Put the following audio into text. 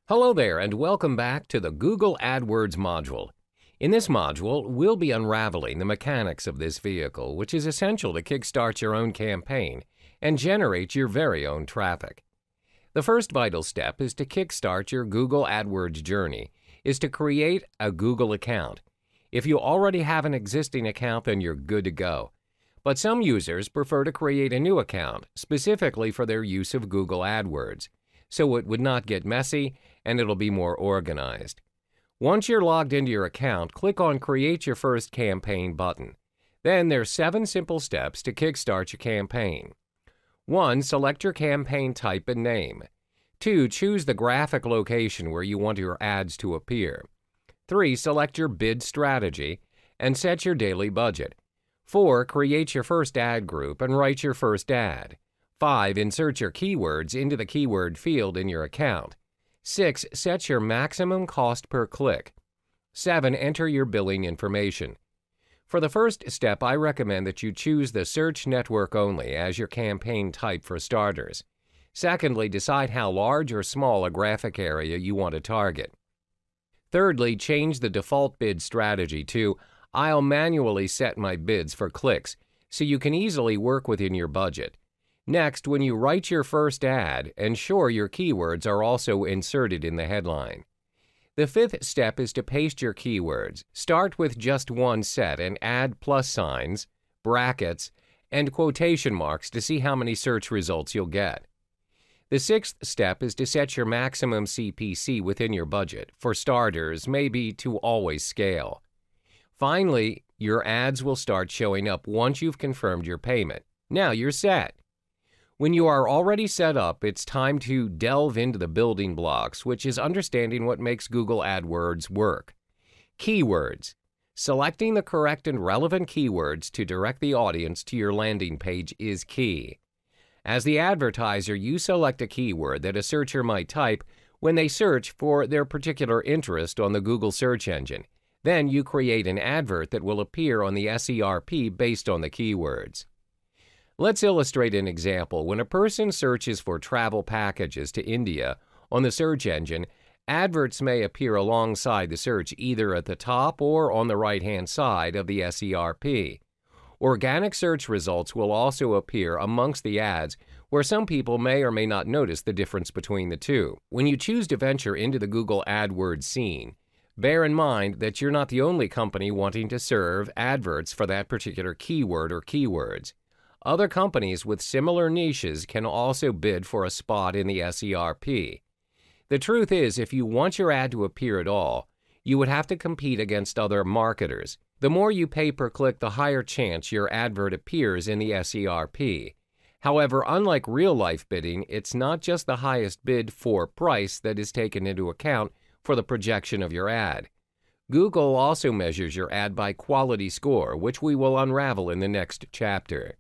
Hello there and welcome back to the Google AdWords module. In this module, we'll be unraveling the mechanics of this vehicle, which is essential to kickstart your own campaign and generate your very own traffic. The first vital step is to kickstart your Google AdWords journey is to create a Google account. If you already have an existing account, then you're good to go. But some users prefer to create a new account specifically for their use of Google AdWords, so it would not get messy and it'll be more organized. Once you're logged into your account, click on Create Your First Campaign button. Then there's 7 simple steps to kickstart your campaign. 1. Select your campaign type and name. 2. Choose the graphic location where you want your ads to appear. 3. Select your bid strategy and set your daily budget. 4. Create your first ad group and write your first ad. 5. Insert your keywords into the keyword field in your account. 6. Set your maximum cost per click. 7. Enter your billing information. For the first step, I recommend that you choose the search network only as your campaign type for starters. Secondly, decide how large or small a graphic area you want to target. Thirdly, change the default bid strategy to I'll manually set my bids for clicks so you can easily work within your budget. Next, when you write your first ad, ensure your keywords are also inserted in the headline. The 5th step is to paste your keywords. Start with just one set and add plus signs, brackets, and quotation marks to see how many search results you'll get. The 6th step is to set your maximum CPC within your budget. For starters, maybe to always scale. Finally, your ads will start showing up once you've confirmed your payment. Now you're set. When you are already set up, it's time to delve into the building blocks, which is understanding what makes Google AdWords work. Keywords. Selecting the correct and relevant keywords to direct the audience to your landing page is key. As the advertiser, you select a keyword that a searcher might type when they search for their particular interest on the Google search engine. Then you create an advert that will appear on the SERP based on the keywords. Let's illustrate an example. When a person searches for travel packages to India on the search engine, adverts may appear alongside the search either at the top or on the right-hand side of the SERP. Organic search results will also appear amongst the ads, where some people may or may not notice the difference between the two. When you choose to venture into the Google AdWords scene, bear in mind that you're not the only company wanting to serve adverts for that particular keyword or keywords. Other companies with similar niches can also bid for a spot in the SERP. The truth is, if you want your ad to appear at all, you would have to compete against other marketers. The more you pay per click, the higher chance your advert appears in the SERP. However, unlike real-life bidding, it's not just the highest bid for price that is taken into account for the projection of your ad. Google also measures your ad by quality score, which we will unravel in the next chapter.